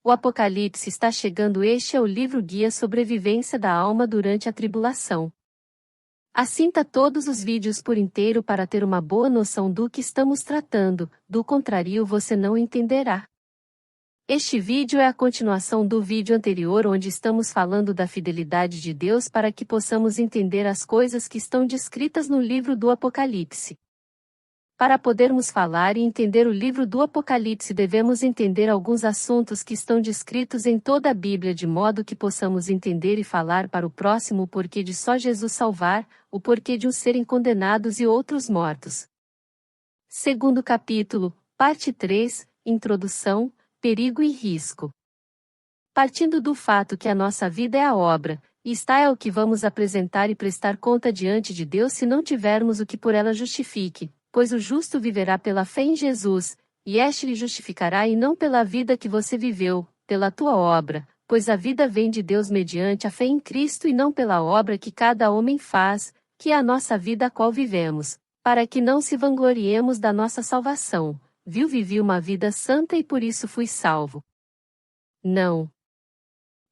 O Apocalipse está chegando. Este é o livro guia sobrevivência da alma durante a tribulação. Assista todos os vídeos por inteiro para ter uma boa noção do que estamos tratando, do contrário você não entenderá. Este vídeo é a continuação do vídeo anterior onde estamos falando da fidelidade de Deus para que possamos entender as coisas que estão descritas no livro do Apocalipse. Para podermos falar e entender o livro do Apocalipse devemos entender alguns assuntos que estão descritos em toda a Bíblia de modo que possamos entender e falar para o próximo o porquê de só Jesus salvar, o porquê de uns serem condenados e outros mortos. Segundo capítulo, parte 3, Introdução, Perigo e Risco. Partindo do fato que a nossa vida é a obra, e está é o que vamos apresentar e prestar conta diante de Deus se não tivermos o que por ela justifique, pois o justo viverá pela fé em Jesus, e este lhe justificará e não pela vida que você viveu, pela tua obra, pois a vida vem de Deus mediante a fé em Cristo e não pela obra que cada homem faz, que é a nossa vida a qual vivemos, para que não se vangloriemos da nossa salvação. Vivi uma vida santa e por isso fui salvo. Não.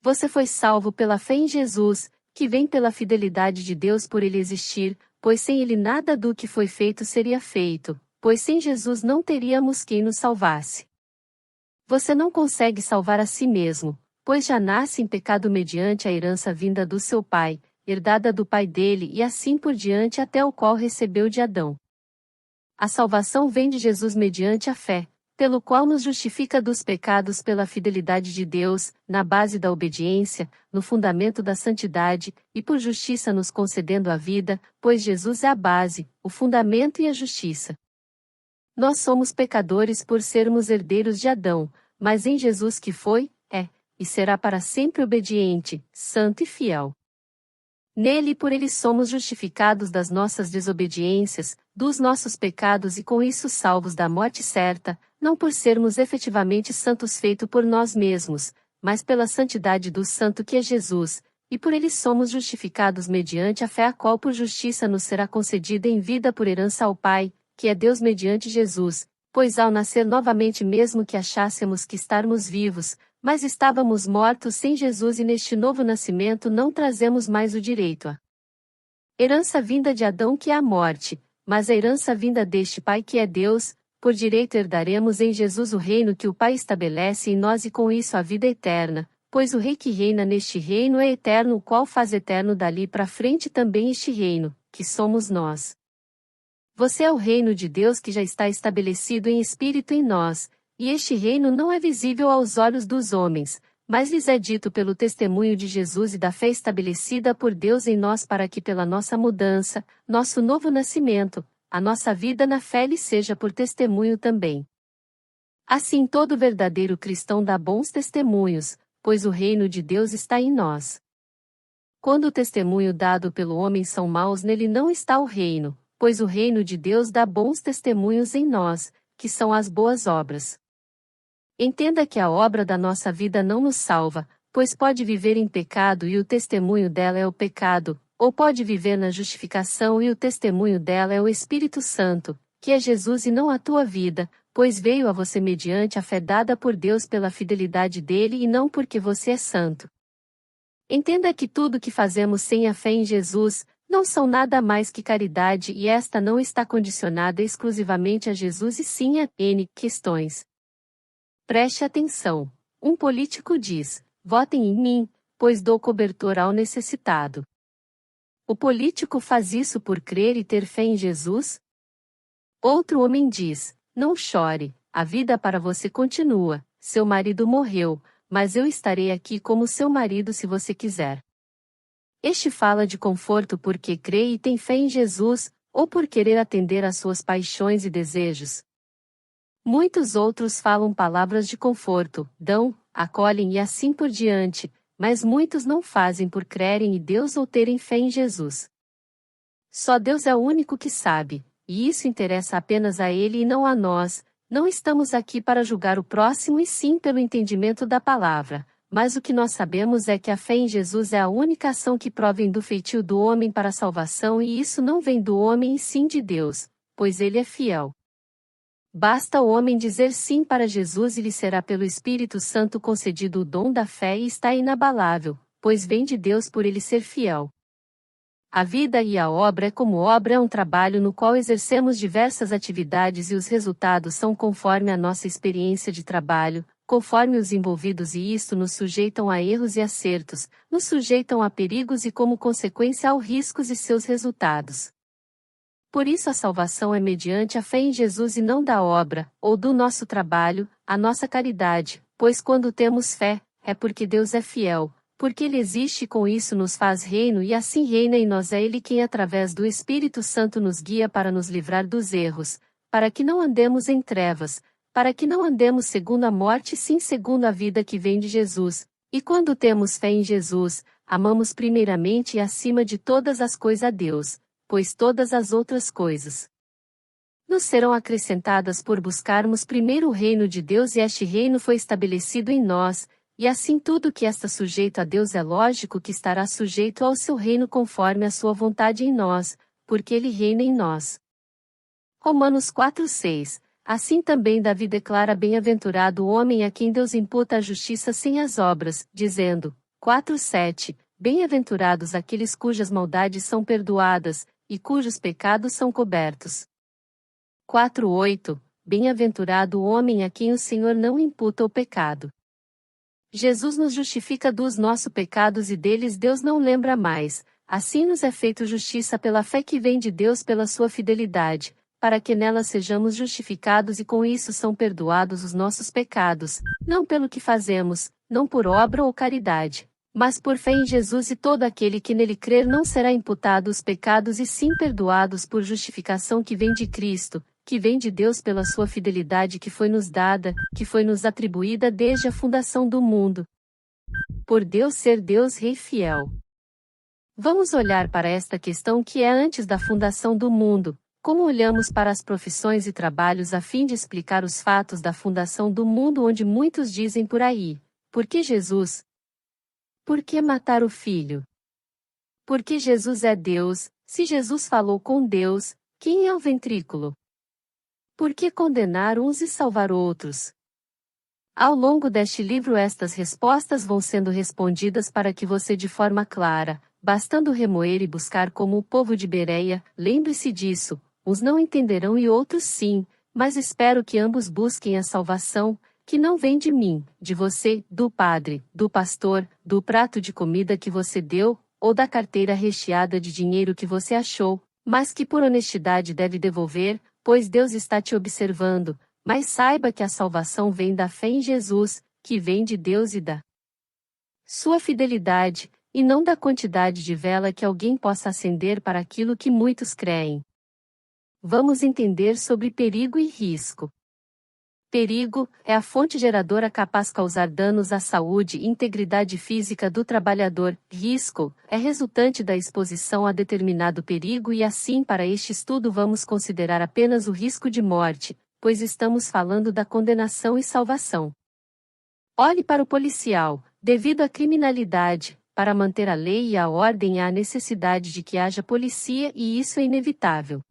Você foi salvo pela fé em Jesus, que vem pela fidelidade de Deus por ele existir, pois sem ele nada do que foi feito seria feito, pois sem Jesus não teríamos quem nos salvasse. Você não consegue salvar a si mesmo, pois já nasce em pecado mediante a herança vinda do seu pai, herdada do pai dele e assim por diante até o qual recebeu de Adão. A salvação vem de Jesus mediante a fé, pelo qual nos justifica dos pecados pela fidelidade de Deus, na base da obediência, no fundamento da santidade, e por justiça nos concedendo a vida, pois Jesus é a base, o fundamento e a justiça. Nós somos pecadores por sermos herdeiros de Adão, mas em Jesus que foi, é, e será para sempre obediente, santo e fiel. Nele e por ele somos justificados das nossas desobediências, dos nossos pecados e com isso salvos da morte certa, não por sermos efetivamente santos feito por nós mesmos, mas pela santidade do Santo que é Jesus, e por ele somos justificados mediante a fé a qual por justiça nos será concedida em vida por herança ao Pai, que é Deus mediante Jesus, pois ao nascer novamente mesmo que achássemos que estarmos vivos, mas estávamos mortos sem Jesus e neste novo nascimento não trazemos mais o direito à herança vinda de Adão que é a morte, mas a herança vinda deste Pai que é Deus, por direito herdaremos em Jesus o reino que o Pai estabelece em nós e com isso a vida eterna, pois o Rei que reina neste reino é eterno o qual faz eterno dali para frente também este reino, que somos nós. Você é o reino de Deus que já está estabelecido em espírito em nós, e este reino não é visível aos olhos dos homens, mas lhes é dito pelo testemunho de Jesus e da fé estabelecida por Deus em nós para que pela nossa mudança, nosso novo nascimento, a nossa vida na fé lhe seja por testemunho também. Assim todo verdadeiro cristão dá bons testemunhos, pois o reino de Deus está em nós. Quando o testemunho dado pelo homem são maus nele não está o reino, pois o reino de Deus dá bons testemunhos em nós, que são as boas obras. Entenda que a obra da nossa vida não nos salva, pois pode viver em pecado e o testemunho dela é o pecado, ou pode viver na justificação e o testemunho dela é o Espírito Santo, que é Jesus e não a tua vida, pois veio a você mediante a fé dada por Deus pela fidelidade dele e não porque você é santo. Entenda que tudo que fazemos sem a fé em Jesus, não são nada mais que caridade e esta não está condicionada exclusivamente a Jesus e sim a N questões. Preste atenção. Um político diz: votem em mim, pois dou cobertor ao necessitado. O político faz isso por crer e ter fé em Jesus? Outro homem diz: não chore, a vida para você continua, seu marido morreu, mas eu estarei aqui como seu marido se você quiser. Este fala de conforto porque crê e tem fé em Jesus, ou por querer atender às suas paixões e desejos. Muitos outros falam palavras de conforto, dão, acolhem e assim por diante, mas muitos não fazem por crerem em Deus ou terem fé em Jesus. Só Deus é o único que sabe, e isso interessa apenas a Ele e não a nós. Não estamos aqui para julgar o próximo e sim pelo entendimento da palavra, mas o que nós sabemos é que a fé em Jesus é a única ação que provém do feitio do homem para a salvação e isso não vem do homem e sim de Deus, pois Ele é fiel. Basta o homem dizer sim para Jesus e lhe será pelo Espírito Santo concedido o dom da fé e está inabalável, pois vem de Deus por ele ser fiel. A vida e a obra é um trabalho no qual exercemos diversas atividades e os resultados são conforme a nossa experiência de trabalho, conforme os envolvidos e isto nos sujeitam a erros e acertos, nos sujeitam a perigos e como consequência aos riscos e seus resultados. Por isso a salvação é mediante a fé em Jesus e não da obra, ou do nosso trabalho, a nossa caridade, pois quando temos fé, é porque Deus é fiel, porque Ele existe e com isso nos faz reino e assim reina em nós é Ele quem através do Espírito Santo nos guia para nos livrar dos erros, para que não andemos em trevas, para que não andemos segundo a morte sim segundo a vida que vem de Jesus, e quando temos fé em Jesus, amamos primeiramente e acima de todas as coisas a Deus, pois todas as outras coisas nos serão acrescentadas por buscarmos primeiro o reino de Deus e este reino foi estabelecido em nós, e assim tudo que está sujeito a Deus é lógico que estará sujeito ao seu reino conforme a sua vontade em nós, porque ele reina em nós. Romanos 4:6. Assim também Davi declara bem-aventurado o homem a quem Deus imputa a justiça sem as obras, dizendo, 4:7, bem-aventurados aqueles cujas maldades são perdoadas, e cujos pecados são cobertos. 4:8, bem-aventurado o homem a quem o Senhor não imputa o pecado. Jesus nos justifica dos nossos pecados e deles Deus não lembra mais, assim nos é feito justiça pela fé que vem de Deus pela sua fidelidade, para que nela sejamos justificados e com isso são perdoados os nossos pecados, não pelo que fazemos, não por obra ou caridade, mas por fé em Jesus e todo aquele que nele crer não será imputado os pecados e sim perdoados por justificação que vem de Cristo, que vem de Deus pela sua fidelidade que foi nos dada, que foi nos atribuída desde a fundação do mundo. Por Deus ser Deus Rei fiel. Vamos olhar para esta questão que é antes da fundação do mundo, como olhamos para as profissões e trabalhos a fim de explicar os fatos da fundação do mundo onde muitos dizem por aí, por que Jesus? Por que matar o Filho? Porque Jesus é Deus, se Jesus falou com Deus, quem é o ventrículo? Por que condenar uns e salvar outros? Ao longo deste livro estas respostas vão sendo respondidas para que você de forma clara, bastando remoer e buscar como o povo de Bereia, lembre-se disso, uns não entenderão e outros sim, mas espero que ambos busquem a salvação, que não vem de mim, de você, do padre, do pastor, do prato de comida que você deu, ou da carteira recheada de dinheiro que você achou, mas que por honestidade deve devolver, pois Deus está te observando, mas saiba que a salvação vem da fé em Jesus, que vem de Deus e da sua fidelidade, e não da quantidade de vela que alguém possa acender para aquilo que muitos creem. Vamos entender sobre perigo e risco. Perigo é a fonte geradora capaz de causar danos à saúde e integridade física do trabalhador. Risco é resultante da exposição a determinado perigo e assim para este estudo vamos considerar apenas o risco de morte, pois estamos falando da condenação e salvação. Olhe para o policial, devido à criminalidade, para manter a lei e a ordem há necessidade de que haja polícia e isso é inevitável.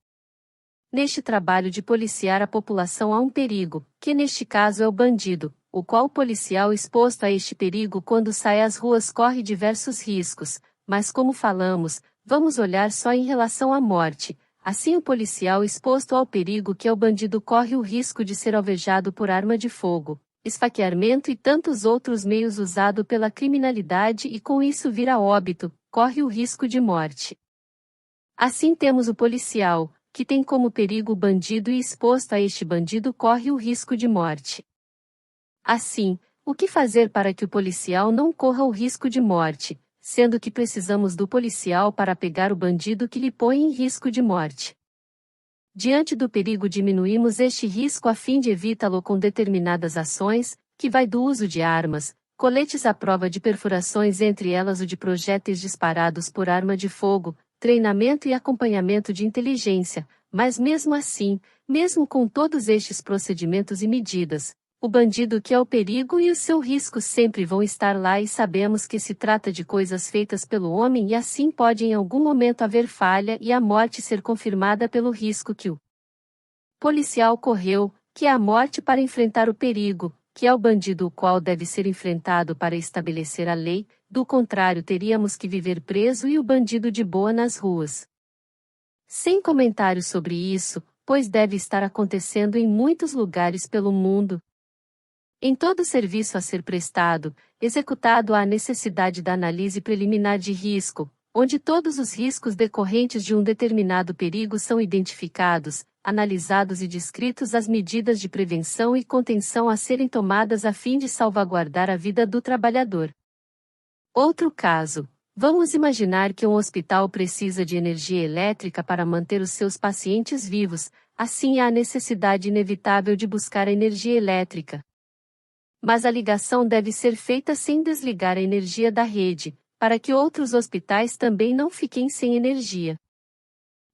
Neste trabalho de policiar a população há um perigo, que neste caso é o bandido, o qual o policial exposto a este perigo quando sai às ruas corre diversos riscos, mas como falamos, vamos olhar só em relação à morte. Assim o policial exposto ao perigo que é o bandido corre o risco de ser alvejado por arma de fogo, esfaqueamento e tantos outros meios usados pela criminalidade e com isso vir a óbito, corre o risco de morte. Assim temos o policial, que tem como perigo o bandido e exposto a este bandido corre o risco de morte. Assim, o que fazer para que o policial não corra o risco de morte, sendo que precisamos do policial para pegar o bandido que lhe põe em risco de morte? Diante do perigo diminuímos este risco a fim de evitá-lo com determinadas ações, que vai do uso de armas, coletes à prova de perfurações entre elas o de projéteis disparados por arma de fogo, treinamento e acompanhamento de inteligência, mas mesmo assim, mesmo com todos estes procedimentos e medidas, o bandido que é o perigo e o seu risco sempre vão estar lá e sabemos que se trata de coisas feitas pelo homem e assim pode em algum momento haver falha e a morte ser confirmada pelo risco que o policial correu, que é a morte para enfrentar o perigo, que é o bandido o qual deve ser enfrentado para estabelecer a lei, do contrário teríamos que viver preso e o bandido de boa nas ruas. Sem comentários sobre isso, pois deve estar acontecendo em muitos lugares pelo mundo. Em todo serviço a ser prestado, executado há a necessidade da análise preliminar de risco, onde todos os riscos decorrentes de um determinado perigo são identificados, analisados e descritos as medidas de prevenção e contenção a serem tomadas a fim de salvaguardar a vida do trabalhador. Outro caso. Vamos imaginar que um hospital precisa de energia elétrica para manter os seus pacientes vivos, assim há a necessidade inevitável de buscar a energia elétrica. Mas a ligação deve ser feita sem desligar a energia da rede, para que outros hospitais também não fiquem sem energia.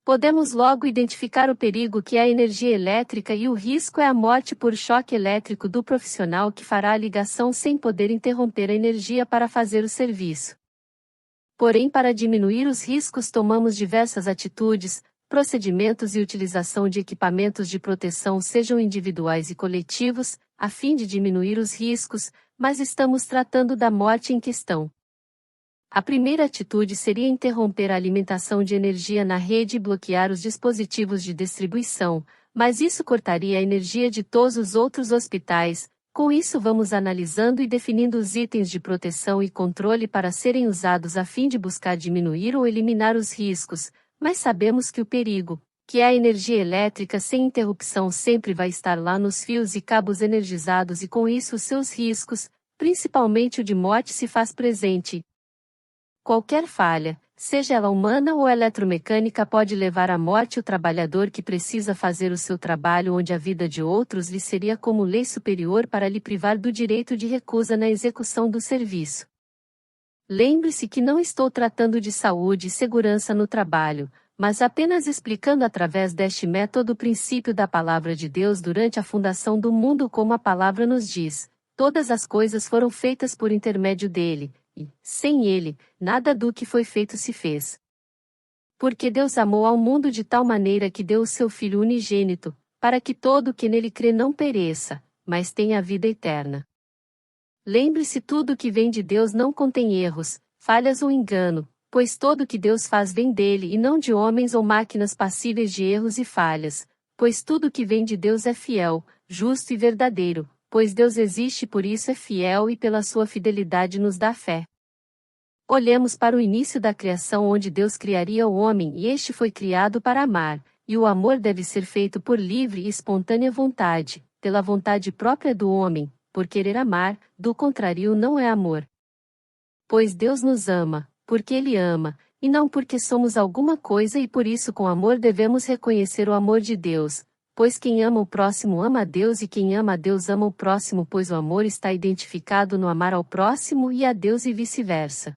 Podemos logo identificar o perigo que é a energia elétrica e o risco é a morte por choque elétrico do profissional que fará a ligação sem poder interromper a energia para fazer o serviço. Porém, para diminuir os riscos, tomamos diversas atitudes, procedimentos e utilização de equipamentos de proteção, sejam individuais e coletivos, a fim de diminuir os riscos, mas estamos tratando da morte em questão. A primeira atitude seria interromper a alimentação de energia na rede e bloquear os dispositivos de distribuição, mas isso cortaria a energia de todos os outros hospitais. Com isso vamos analisando e definindo os itens de proteção e controle para serem usados a fim de buscar diminuir ou eliminar os riscos, mas sabemos que o perigo, que é a energia elétrica sem interrupção, sempre vai estar lá nos fios e cabos energizados e com isso os seus riscos, principalmente o de morte, se faz presente. Qualquer falha, seja ela humana ou eletromecânica, pode levar à morte o trabalhador que precisa fazer o seu trabalho, onde a vida de outros lhe seria como lei superior para lhe privar do direito de recusa na execução do serviço. Lembre-se que não estou tratando de saúde e segurança no trabalho, mas apenas explicando através deste método o princípio da palavra de Deus durante a fundação do mundo, como a palavra nos diz: todas as coisas foram feitas por intermédio dele, e, sem ele, nada do que foi feito se fez. Porque Deus amou ao mundo de tal maneira que deu o seu Filho unigênito, para que todo o que nele crê não pereça, mas tenha a vida eterna. Lembre-se, tudo que vem de Deus não contém erros, falhas ou engano, pois todo o que Deus faz vem dele e não de homens ou máquinas passíveis de erros e falhas, pois tudo que vem de Deus é fiel, justo e verdadeiro, pois Deus existe, por isso é fiel e pela sua fidelidade nos dá fé. Olhemos para o início da criação, onde Deus criaria o homem e este foi criado para amar, e o amor deve ser feito por livre e espontânea vontade, pela vontade própria do homem, por querer amar, do contrário não é amor. Pois Deus nos ama, porque Ele ama, e não porque somos alguma coisa, e por isso com amor devemos reconhecer o amor de Deus. Pois quem ama o próximo ama a Deus, e quem ama a Deus ama o próximo, pois o amor está identificado no amar ao próximo e a Deus e vice-versa.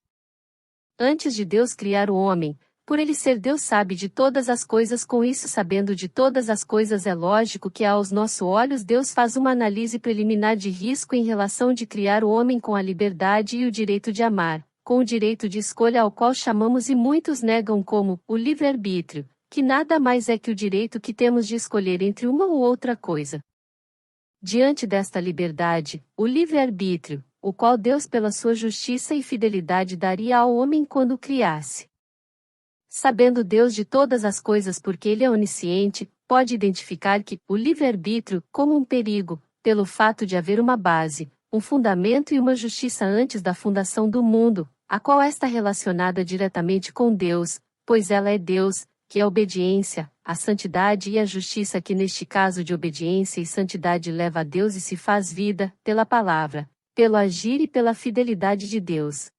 Antes de Deus criar o homem, por ele ser Deus, sabe de todas as coisas, com isso sabendo de todas as coisas é lógico que aos nossos olhos Deus faz uma análise preliminar de risco em relação de criar o homem com a liberdade e o direito de amar, com o direito de escolha ao qual chamamos e muitos negam como o livre-arbítrio, que nada mais é que o direito que temos de escolher entre uma ou outra coisa. Diante desta liberdade, o livre-arbítrio, o qual Deus pela sua justiça e fidelidade daria ao homem quando o criasse. Sabendo Deus de todas as coisas, porque Ele é onisciente, pode identificar que o livre-arbítrio como um perigo, pelo fato de haver uma base, um fundamento e uma justiça antes da fundação do mundo, a qual está relacionada diretamente com Deus, pois ela é Deus, que é a obediência, a santidade e a justiça, que neste caso de obediência e santidade leva a Deus e se faz vida, pela palavra, pelo agir e pela fidelidade de Deus.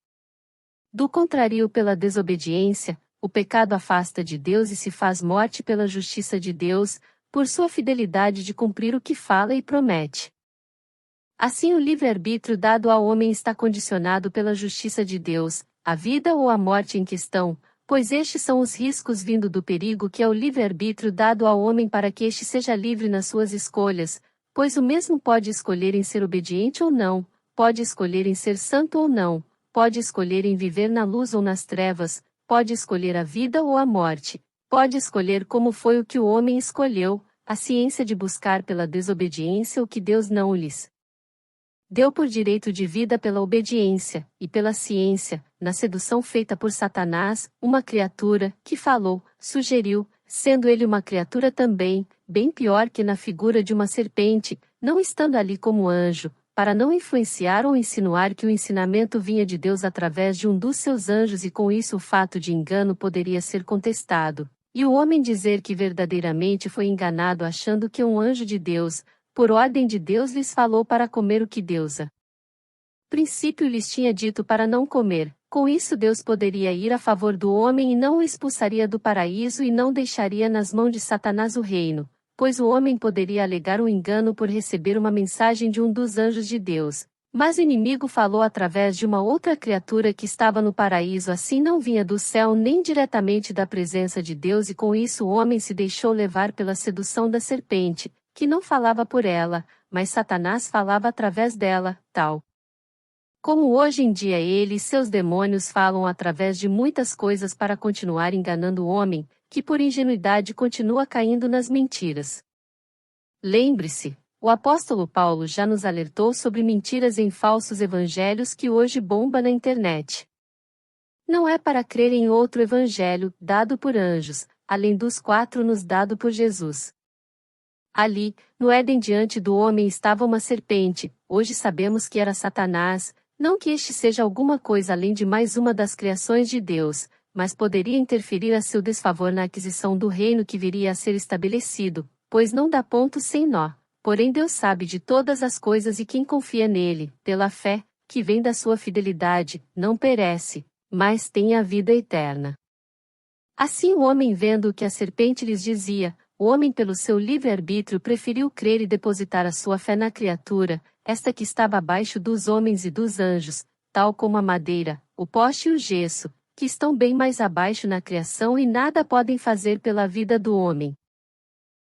Do contrário, pela desobediência, o pecado afasta de Deus e se faz morte pela justiça de Deus, por sua fidelidade de cumprir o que fala e promete. Assim, o livre-arbítrio dado ao homem está condicionado pela justiça de Deus, a vida ou a morte em questão, pois estes são os riscos vindo do perigo que é o livre-arbítrio dado ao homem para que este seja livre nas suas escolhas, pois o mesmo pode escolher em ser obediente ou não, pode escolher em ser santo ou não, pode escolher em viver na luz ou nas trevas, pode escolher a vida ou a morte, pode escolher como foi o que o homem escolheu, a ciência de buscar pela desobediência o que Deus não lhes deu por direito de vida pela obediência, e pela ciência, na sedução feita por Satanás, uma criatura, que falou, sugeriu, sendo ele uma criatura também, bem pior que na figura de uma serpente, não estando ali como anjo, para não influenciar ou insinuar que o ensinamento vinha de Deus através de um dos seus anjos e com isso o fato de engano poderia ser contestado, e o homem dizer que verdadeiramente foi enganado achando que um anjo de Deus, por ordem de Deus lhes falou para comer o que Deus a princípio lhes tinha dito para não comer. Com isso Deus poderia ir a favor do homem e não o expulsaria do paraíso e não deixaria nas mãos de Satanás o reino, pois o homem poderia alegar um engano por receber uma mensagem de um dos anjos de Deus. Mas o inimigo falou através de uma outra criatura que estava no paraíso, assim não vinha do céu nem diretamente da presença de Deus, e com isso o homem se deixou levar pela sedução da serpente, que não falava por ela, mas Satanás falava através dela, tal como hoje em dia ele e seus demônios falam através de muitas coisas para continuar enganando o homem, que por ingenuidade continua caindo nas mentiras. Lembre-se, o apóstolo Paulo já nos alertou sobre mentiras em falsos evangelhos que hoje bomba na internet. Não é para crer em outro evangelho, dado por anjos, além dos 4 nos dado por Jesus. Ali, no Éden diante do homem estava uma serpente, hoje sabemos que era Satanás, não que este seja alguma coisa além de mais uma das criações de Deus, mas poderia interferir a seu desfavor na aquisição do reino que viria a ser estabelecido, pois não dá ponto sem nó. Porém Deus sabe de todas as coisas e quem confia nele, pela fé, que vem da sua fidelidade, não perece, mas tem a vida eterna. Assim o homem vendo o que a serpente lhes dizia, o homem pelo seu livre-arbítrio preferiu crer e depositar a sua fé na criatura, esta que estava abaixo dos homens e dos anjos, tal como a madeira, o poste e o gesso, que estão bem mais abaixo na criação e nada podem fazer pela vida do homem.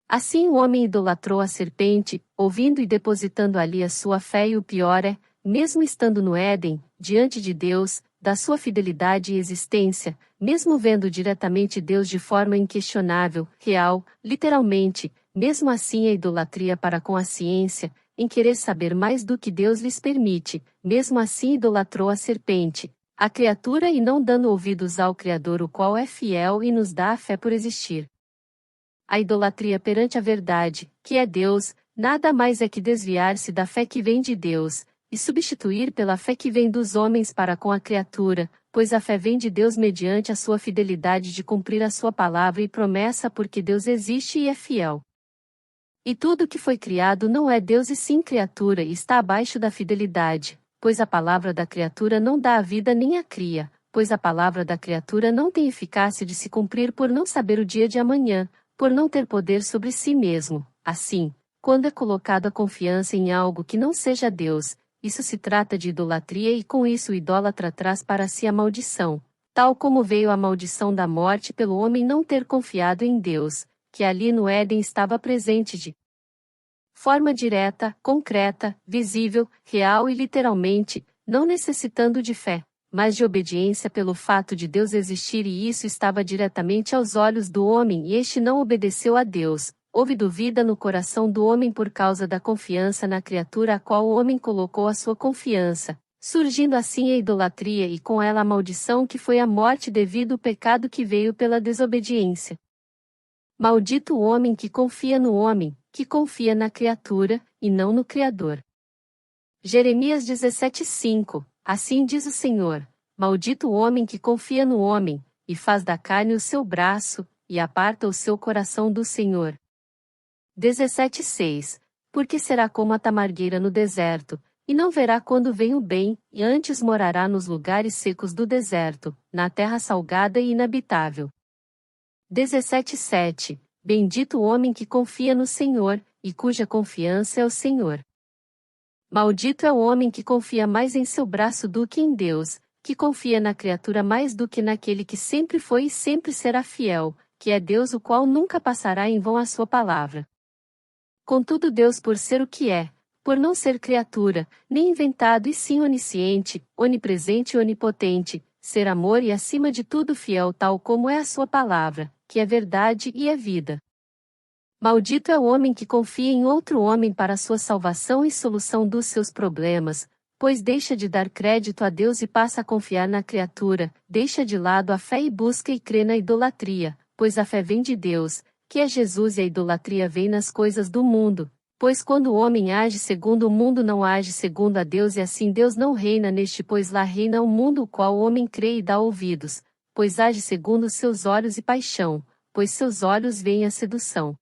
Assim o homem idolatrou a serpente, ouvindo e depositando ali a sua fé, e o pior é, mesmo estando no Éden, diante de Deus, da sua fidelidade e existência, mesmo vendo diretamente Deus de forma inquestionável, real, literalmente, mesmo assim a idolatria para com a ciência, em querer saber mais do que Deus lhes permite, mesmo assim idolatrou a serpente, a criatura, e não dando ouvidos ao Criador, o qual é fiel e nos dá a fé por existir. A idolatria perante a verdade, que é Deus, nada mais é que desviar-se da fé que vem de Deus, e substituir pela fé que vem dos homens para com a criatura, pois a fé vem de Deus mediante a sua fidelidade de cumprir a sua palavra e promessa, porque Deus existe e é fiel. E tudo que foi criado não é Deus e sim criatura e está abaixo da fidelidade, pois a palavra da criatura não dá a vida nem a cria, pois a palavra da criatura não tem eficácia de se cumprir por não saber o dia de amanhã, por não ter poder sobre si mesmo. Assim, quando é colocada a confiança em algo que não seja Deus, isso se trata de idolatria e com isso o idólatra traz para si a maldição, tal como veio a maldição da morte pelo homem não ter confiado em Deus, que ali no Éden estava presente de forma direta, concreta, visível, real e literalmente, não necessitando de fé, mas de obediência pelo fato de Deus existir, e isso estava diretamente aos olhos do homem e este não obedeceu a Deus. Houve dúvida no coração do homem por causa da confiança na criatura a qual o homem colocou a sua confiança, surgindo assim a idolatria e com ela a maldição que foi a morte devido ao pecado que veio pela desobediência. Maldito o homem que confia no homem, que confia na criatura, e não no Criador. Jeremias 17:5. Assim diz o Senhor: maldito o homem que confia no homem, e faz da carne o seu braço, e aparta o seu coração do Senhor. 17:6. Porque será como a tamargueira no deserto, e não verá quando vem o bem, e antes morará nos lugares secos do deserto, na terra salgada e inabitável. 17:7. Bendito o homem que confia no Senhor, e cuja confiança é o Senhor. Maldito é o homem que confia mais em seu braço do que em Deus, que confia na criatura mais do que naquele que sempre foi e sempre será fiel, que é Deus, o qual nunca passará em vão a sua palavra. Contudo Deus, por ser o que é, por não ser criatura, nem inventado e sim onisciente, onipresente e onipotente, ser amor e acima de tudo fiel, tal como é a sua palavra, que é verdade e é vida. Maldito é o homem que confia em outro homem para sua salvação e solução dos seus problemas, pois deixa de dar crédito a Deus e passa a confiar na criatura, deixa de lado a fé e busca e crê na idolatria, pois a fé vem de Deus, que é Jesus, e a idolatria vem nas coisas do mundo, pois quando o homem age segundo o mundo não age segundo a Deus, e assim Deus não reina neste, pois lá reina o mundo, o qual o homem crê e dá ouvidos, pois age segundo os seus olhos e paixão, pois seus olhos veem a sedução.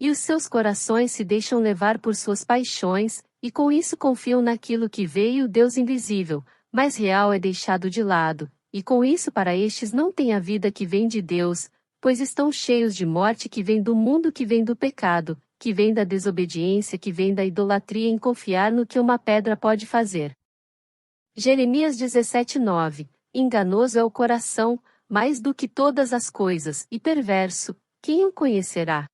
E os seus corações se deixam levar por suas paixões, e com isso confiam naquilo que vê, e o Deus invisível, mas real, é deixado de lado, e com isso para estes não tem a vida que vem de Deus, pois estão cheios de morte que vem do mundo, que vem do pecado, que vem da desobediência, que vem da idolatria, em confiar no que uma pedra pode fazer. Jeremias 17:9. Enganoso é o coração, mais do que todas as coisas, e perverso, quem o conhecerá?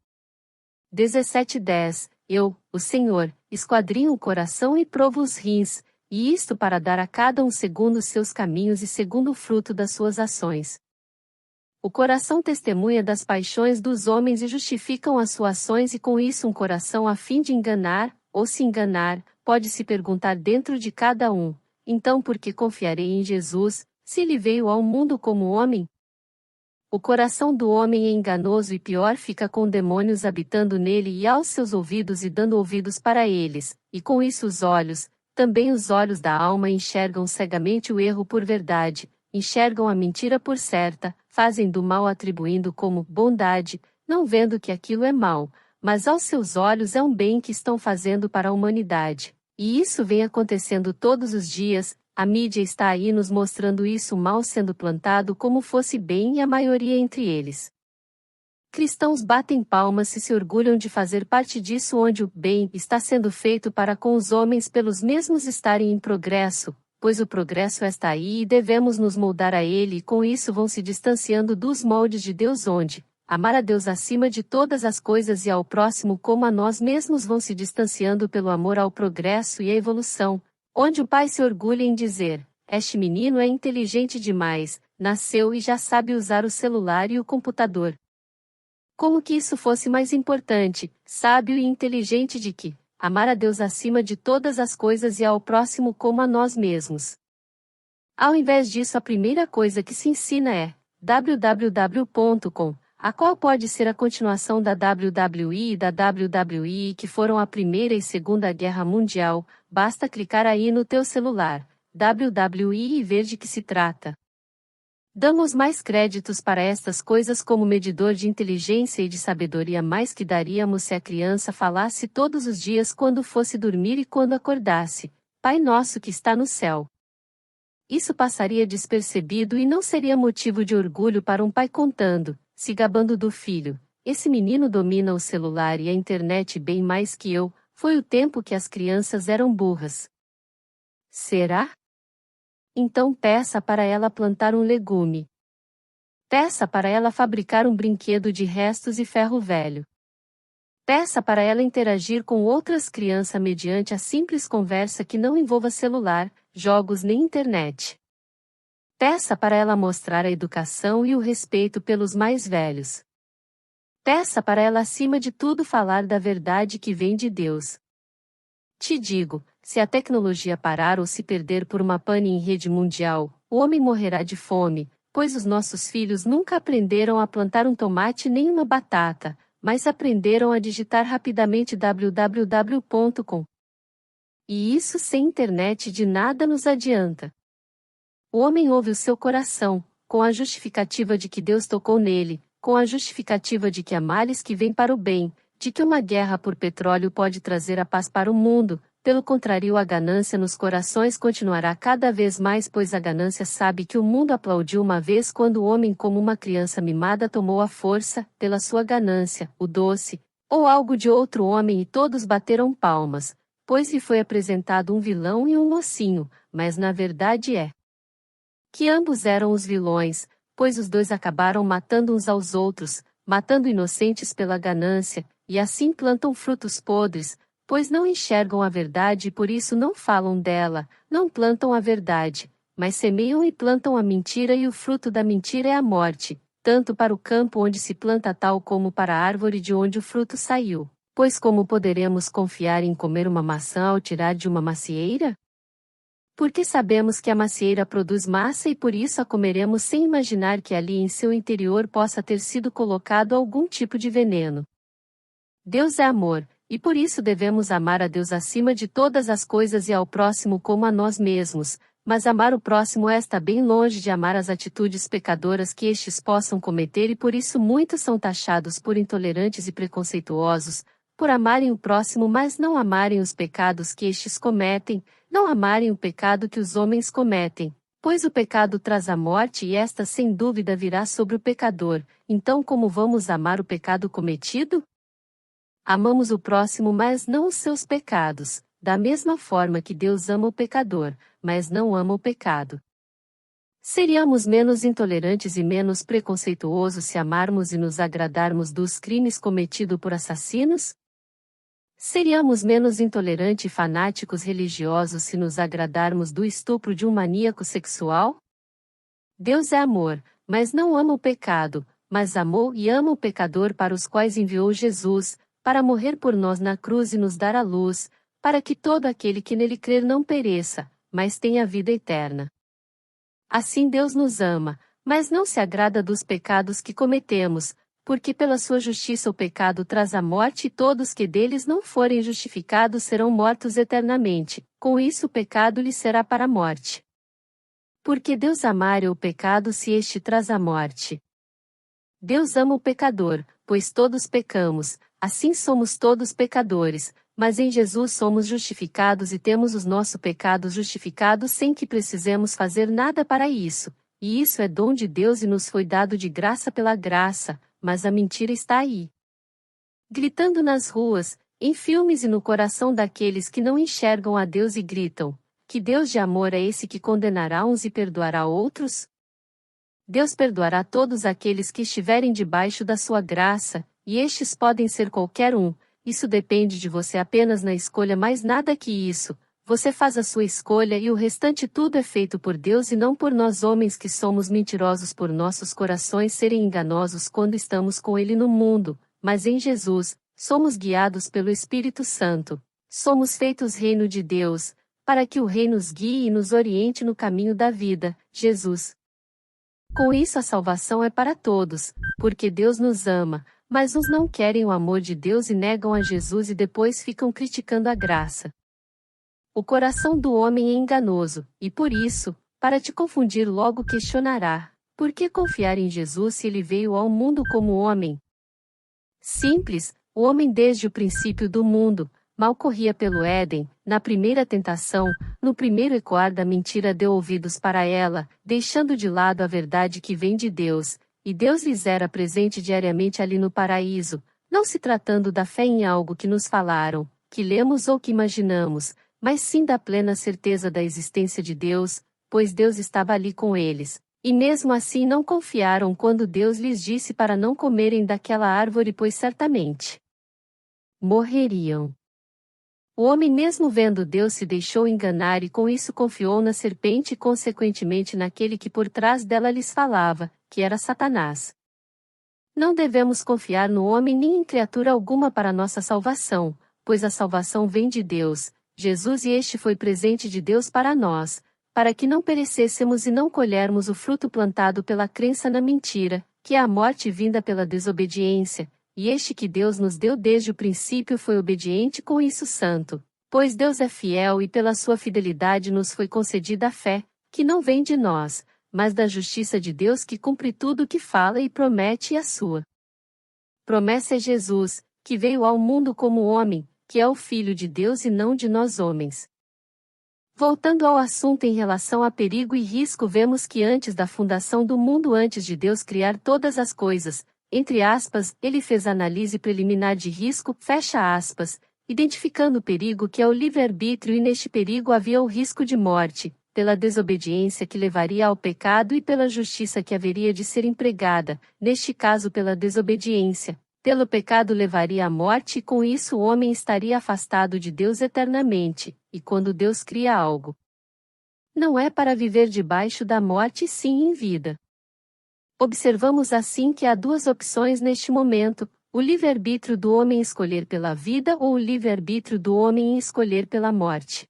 17:10. Eu, o Senhor, esquadrinho o coração e provo os rins, e isto para dar a cada um segundo os seus caminhos e segundo o fruto das suas ações. O coração testemunha das paixões dos homens e justificam as suas ações, e com isso um coração a fim de enganar, ou se enganar, pode-se perguntar dentro de cada um, então por que confiarei em Jesus, se ele veio ao mundo como homem? O coração do homem é enganoso, e pior fica com demônios habitando nele e aos seus ouvidos e dando ouvidos para eles, e com isso os olhos, também os olhos da alma, enxergam cegamente o erro por verdade, enxergam a mentira por certa, fazem do mal atribuindo como bondade, não vendo que aquilo é mal, mas aos seus olhos é um bem que estão fazendo para a humanidade. E isso vem acontecendo todos os dias. A mídia está aí nos mostrando isso, mal sendo plantado como fosse bem, e a maioria entre eles. Cristãos batem palmas e se orgulham de fazer parte disso, onde o bem está sendo feito para com os homens pelos mesmos estarem em progresso, pois o progresso está aí e devemos nos moldar a ele, e com isso vão se distanciando dos moldes de Deus, onde amar a Deus acima de todas as coisas e ao próximo como a nós mesmos, vão se distanciando pelo amor ao progresso e à evolução. Onde o pai se orgulha em dizer: este menino é inteligente demais, nasceu e já sabe usar o celular e o computador. Como que isso fosse mais importante, sábio e inteligente de que amar a Deus acima de todas as coisas e ao próximo como a nós mesmos. Ao invés disso, a primeira coisa que se ensina é www.com, a qual pode ser a continuação da WWE e da WWE, que foram a Primeira e Segunda Guerra Mundial. Basta clicar aí no teu celular, WWE, e ver de que se trata. Damos mais créditos para estas coisas como medidor de inteligência e de sabedoria mais que daríamos se a criança falasse todos os dias quando fosse dormir e quando acordasse: Pai nosso que está no céu. Isso passaria despercebido e não seria motivo de orgulho para um pai contando, se gabando do filho: esse menino domina o celular e a internet bem mais que eu. Foi o tempo que as crianças eram burras. Será? Então peça para ela plantar um legume. Peça para ela fabricar um brinquedo de restos e ferro velho. Peça para ela interagir com outras crianças mediante a simples conversa que não envolva celular, jogos nem internet. Peça para ela mostrar a educação e o respeito pelos mais velhos. Peça para ela acima de tudo falar da verdade que vem de Deus. Te digo, se a tecnologia parar ou se perder por uma pane em rede mundial, o homem morrerá de fome, pois os nossos filhos nunca aprenderam a plantar um tomate nem uma batata, mas aprenderam a digitar rapidamente www.com. E isso sem internet de nada nos adianta. O homem ouve o seu coração, com a justificativa de que Deus tocou nele, com a justificativa de que há males que vêm para o bem, de que uma guerra por petróleo pode trazer a paz para o mundo. Pelo contrário, a ganância nos corações continuará cada vez mais, pois a ganância sabe que o mundo aplaudiu uma vez quando o homem, como uma criança mimada, tomou a força, pela sua ganância, o doce, ou algo de outro homem, e todos bateram palmas, pois lhe foi apresentado um vilão e um mocinho, mas na verdade é que ambos eram os vilões, pois os dois acabaram matando uns aos outros, matando inocentes pela ganância, e assim plantam frutos podres, pois não enxergam a verdade e por isso não falam dela, não plantam a verdade, mas semeiam e plantam a mentira, e o fruto da mentira é a morte. tanto para o campo onde se planta tal como para a árvore de onde o fruto saiu. Pois como poderemos confiar em comer uma maçã ao tirar de uma macieira? Porque sabemos que a macieira produz massa e por isso a comeremos sem imaginar que ali em seu interior possa ter sido colocado algum tipo de veneno. Deus é amor, e por isso devemos amar a Deus acima de todas as coisas e ao próximo como a nós mesmos, mas amar o próximo está bem longe de amar as atitudes pecadoras que estes possam cometer e por isso muitos são taxados por intolerantes e preconceituosos, por amarem o próximo mas não amarem os pecados que estes cometem, não amarem o pecado que os homens cometem, pois o pecado traz a morte e esta sem dúvida virá sobre o pecador, então como vamos amar o pecado cometido? Amamos o próximo mas não os seus pecados, da mesma forma que Deus ama o pecador, mas não ama o pecado. Seríamos menos intolerantes e menos preconceituosos se amarmos e nos agradarmos dos crimes cometidos por assassinos? Seríamos menos intolerantes e fanáticos religiosos se nos agradarmos do estupro de um maníaco sexual? Deus é amor, mas não ama o pecado, mas amou e ama o pecador para os quais enviou Jesus, para morrer por nós na cruz e nos dar a luz, para que todo aquele que nele crer não pereça, mas tenha vida eterna. Assim Deus nos ama, mas não se agrada dos pecados que cometemos, porque pela sua justiça o pecado traz a morte e todos que deles não forem justificados serão mortos eternamente, com isso o pecado lhe será para a morte. Porque Deus amara o pecado se este traz a morte. Deus ama o pecador, pois todos pecamos, assim somos todos pecadores, mas em Jesus somos justificados e temos os nossos pecados justificados sem que precisemos fazer nada para isso, e isso é dom de Deus e nos foi dado de graça pela graça, mas a mentira está aí. Gritando nas ruas, em filmes e no coração daqueles que não enxergam a Deus e gritam, que Deus de amor é esse que condenará uns e perdoará outros? Deus perdoará todos aqueles que estiverem debaixo da sua graça, e estes podem ser qualquer um, isso depende de você apenas na escolha mais nada que isso, você faz a sua escolha e o restante tudo é feito por Deus e não por nós homens que somos mentirosos por nossos corações serem enganosos quando estamos com Ele no mundo, mas em Jesus, somos guiados pelo Espírito Santo, somos feitos reino de Deus, para que o rei nos guie e nos oriente no caminho da vida, Jesus. Com isso a salvação é para todos, porque Deus nos ama, mas uns não querem o amor de Deus e negam a Jesus e depois ficam criticando a graça. O coração do homem é enganoso, e por isso, para te confundir logo questionará, por que confiar em Jesus se ele veio ao mundo como homem? Simples, o homem desde o princípio do mundo, mal corria pelo Éden, na primeira tentação, no primeiro ecoar da mentira deu ouvidos para ela, deixando de lado a verdade que vem de Deus, e Deus lhes era presente diariamente ali no paraíso, não se tratando da fé em algo que nos falaram, que lemos ou que imaginamos, mas sim da plena certeza da existência de Deus, pois Deus estava ali com eles, e mesmo assim não confiaram quando Deus lhes disse para não comerem daquela árvore pois certamente morreriam. O homem mesmo vendo Deus se deixou enganar e com isso confiou na serpente e consequentemente naquele que por trás dela lhes falava, que era Satanás. Não devemos confiar no homem nem em criatura alguma para nossa salvação, pois a salvação vem de Deus, Jesus e este foi presente de Deus para nós, para que não perecêssemos e não colhermos o fruto plantado pela crença na mentira, que é a morte vinda pela desobediência, e este que Deus nos deu desde o princípio foi obediente com isso santo, pois Deus é fiel e pela sua fidelidade nos foi concedida a fé, que não vem de nós, mas da justiça de Deus que cumpre tudo o que fala e promete e a sua promessa é Jesus, que veio ao mundo como homem, que é o Filho de Deus e não de nós homens. Voltando ao assunto em relação a perigo e risco vemos que antes da fundação do mundo antes de Deus criar todas as coisas, entre aspas, ele fez análise preliminar de risco, fecha aspas, identificando o perigo que é o livre-arbítrio e neste perigo havia o risco de morte, pela desobediência que levaria ao pecado e pela justiça que haveria de ser empregada, neste caso pela desobediência, pelo pecado levaria à morte e com isso o homem estaria afastado de Deus eternamente, e quando Deus cria algo, não é para viver debaixo da morte sim em vida. Observamos assim que há duas opções neste momento: o livre-arbítrio do homem escolher pela vida ou o livre-arbítrio do homem escolher pela morte.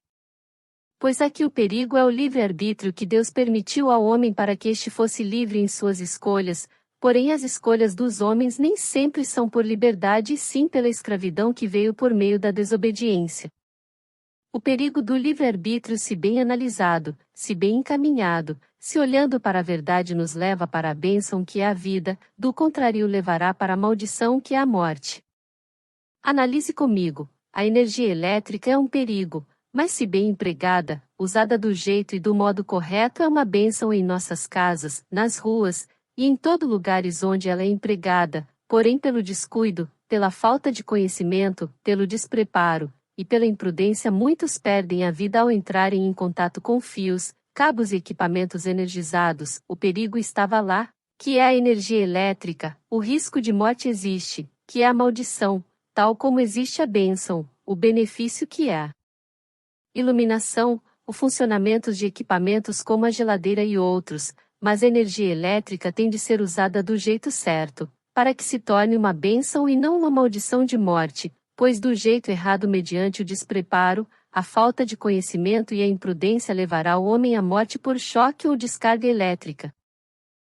Pois aqui o perigo é o livre-arbítrio que Deus permitiu ao homem para que este fosse livre em suas escolhas, porém as escolhas dos homens nem sempre são por liberdade e sim pela escravidão que veio por meio da desobediência. O perigo do livre-arbítrio, se bem analisado, se bem encaminhado, se olhando para a verdade nos leva para a bênção que é a vida, do contrário levará para a maldição que é a morte. Analise comigo: a energia elétrica é um perigo, mas se bem empregada, usada do jeito e do modo correto é uma bênção em nossas casas, nas ruas, e em todo lugares onde ela é empregada, porém pelo descuido, pela falta de conhecimento, pelo despreparo, e pela imprudência muitos perdem a vida ao entrarem em contato com fios, cabos e equipamentos energizados. O perigo estava lá, que é a energia elétrica, o risco de morte existe, que é a maldição, tal como existe a bênção, o benefício que é a iluminação, o funcionamento de equipamentos como a geladeira e outros, mas a energia elétrica tem de ser usada do jeito certo, para que se torne uma bênção e não uma maldição de morte, pois do jeito errado mediante o despreparo, a falta de conhecimento e a imprudência levará o homem à morte por choque ou descarga elétrica.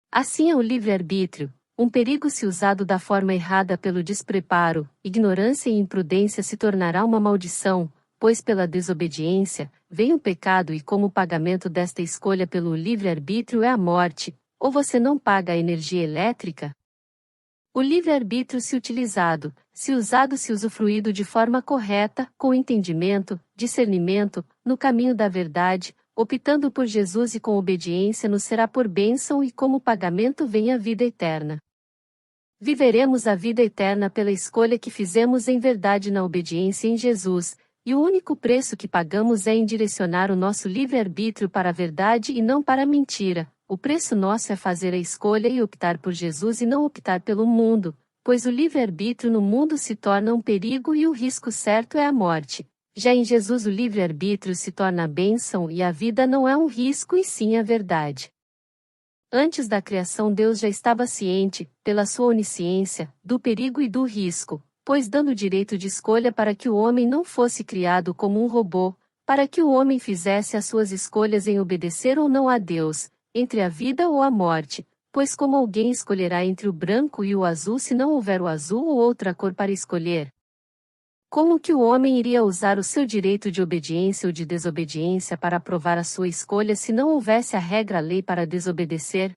Assim é o livre-arbítrio, um perigo se usado da forma errada pelo despreparo, ignorância e imprudência se tornará uma maldição, pois pela desobediência, vem o pecado e como pagamento desta escolha pelo livre-arbítrio é a morte, ou você não paga a energia elétrica? O livre-arbítrio se utilizado, se usado se usufruído de forma correta, com entendimento, discernimento, no caminho da verdade, optando por Jesus e com obediência nos será por bênção e como pagamento vem a vida eterna. Viveremos a vida eterna pela escolha que fizemos em verdade na obediência em Jesus, e o único preço que pagamos é em direcionar o nosso livre-arbítrio para a verdade e não para a mentira. O preço nosso é fazer a escolha e optar por Jesus e não optar pelo mundo, pois o livre-arbítrio no mundo se torna um perigo e o risco certo é a morte. Já em Jesus o livre-arbítrio se torna a bênção e a vida não é um risco e sim a verdade. Antes da criação Deus já estava ciente, pela sua onisciência, do perigo e do risco, pois dando direito de escolha para que o homem não fosse criado como um robô, para que o homem fizesse as suas escolhas em obedecer ou não a Deus, entre a vida ou a morte, pois como alguém escolherá entre o branco e o azul se não houver o azul ou outra cor para escolher? Como que o homem iria usar o seu direito de obediência ou de desobediência para provar a sua escolha se não houvesse a regra lei para desobedecer?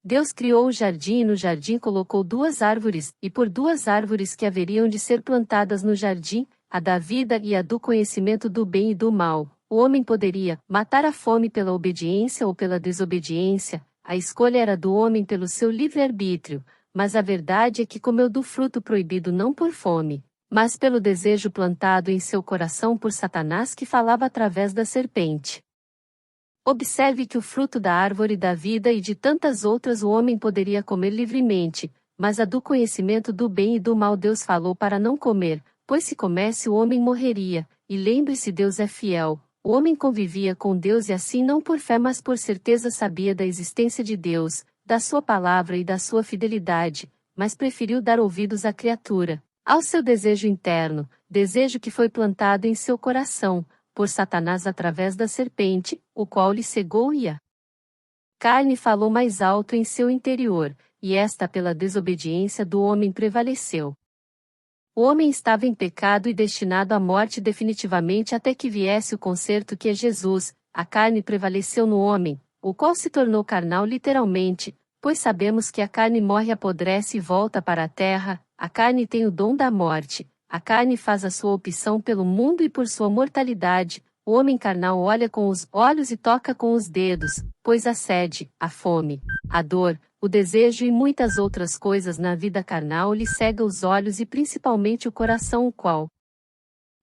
Deus criou o jardim e no jardim colocou duas árvores, e por duas árvores que haveriam de ser plantadas no jardim, a da vida e a do conhecimento do bem e do mal. O homem poderia matar a fome pela obediência ou pela desobediência, a escolha era do homem pelo seu livre-arbítrio, mas a verdade é que comeu do fruto proibido não por fome, mas pelo desejo plantado em seu coração por Satanás que falava através da serpente. Observe que o fruto da árvore da vida e de tantas outras o homem poderia comer livremente, mas a do conhecimento do bem e do mal Deus falou para não comer, pois se comesse o homem morreria, e lembre-se Deus é fiel. O homem convivia com Deus e assim não por fé mas por certeza sabia da existência de Deus, da sua palavra e da sua fidelidade, mas preferiu dar ouvidos à criatura, ao seu desejo interno, desejo que foi plantado em seu coração, por Satanás através da serpente, o qual lhe cegou e a carne falou mais alto em seu interior, e esta pela desobediência do homem prevaleceu. O homem estava em pecado e destinado à morte definitivamente até que viesse o conserto que é Jesus. A carne prevaleceu no homem, o qual se tornou carnal literalmente, pois sabemos que a carne morre, apodrece e volta para a terra. A carne tem o dom da morte, a carne faz a sua opção pelo mundo e por sua mortalidade. O homem carnal olha com os olhos e toca com os dedos, pois a sede, a fome, a dor, o desejo e muitas outras coisas na vida carnal lhe cega os olhos e principalmente o coração, o qual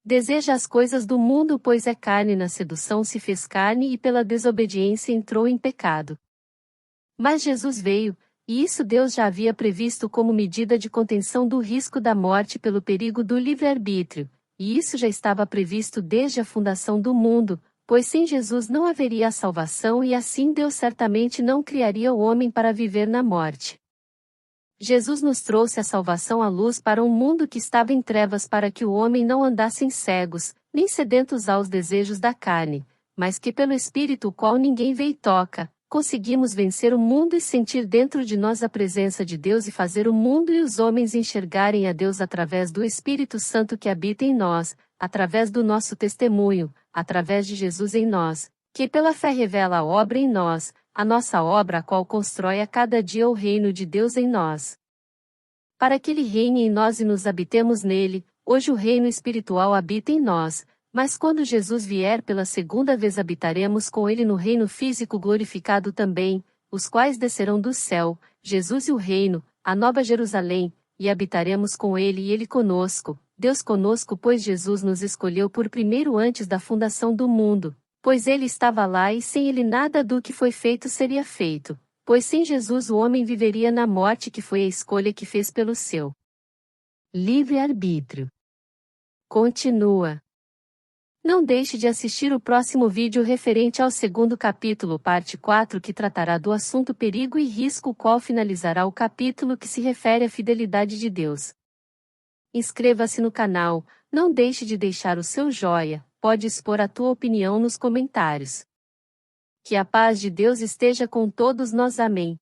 deseja as coisas do mundo, pois é carne, na sedução se fez carne e pela desobediência entrou em pecado. Mas Jesus veio, e isso Deus já havia previsto como medida de contenção do risco da morte pelo perigo do livre-arbítrio, e isso já estava previsto desde a fundação do mundo, pois sem Jesus não haveria a salvação e assim Deus certamente não criaria o homem para viver na morte. Jesus nos trouxe a salvação à luz para um mundo que estava em trevas para que o homem não andasse cegos, nem sedentos aos desejos da carne, mas que pelo Espírito o qual ninguém vê e toca, conseguimos vencer o mundo e sentir dentro de nós a presença de Deus e fazer o mundo e os homens enxergarem a Deus através do Espírito Santo que habita em nós, através do nosso testemunho, através de Jesus em nós, que pela fé revela a obra em nós, a nossa obra a qual constrói a cada dia o reino de Deus em nós. Para que Ele reine em nós e nos habitemos nele, hoje o reino espiritual habita em nós, mas quando Jesus vier pela segunda vez habitaremos com Ele no reino físico glorificado também, os quais descerão do céu, Jesus e o reino, a nova Jerusalém, e habitaremos com Ele e Ele conosco, Deus conosco pois Jesus nos escolheu por primeiro antes da fundação do mundo. Pois ele estava lá e sem ele nada do que foi feito seria feito, pois sem Jesus o homem viveria na morte que foi a escolha que fez pelo seu livre-arbítrio. Continua. Não deixe de assistir o próximo vídeo referente ao segundo capítulo, parte 4, que tratará do assunto perigo e risco, o qual finalizará o capítulo que se refere à fidelidade de Deus. Inscreva-se no canal, não deixe de deixar o seu joinha. Pode expor a tua opinião nos comentários. Que a paz de Deus esteja com todos nós. Amém.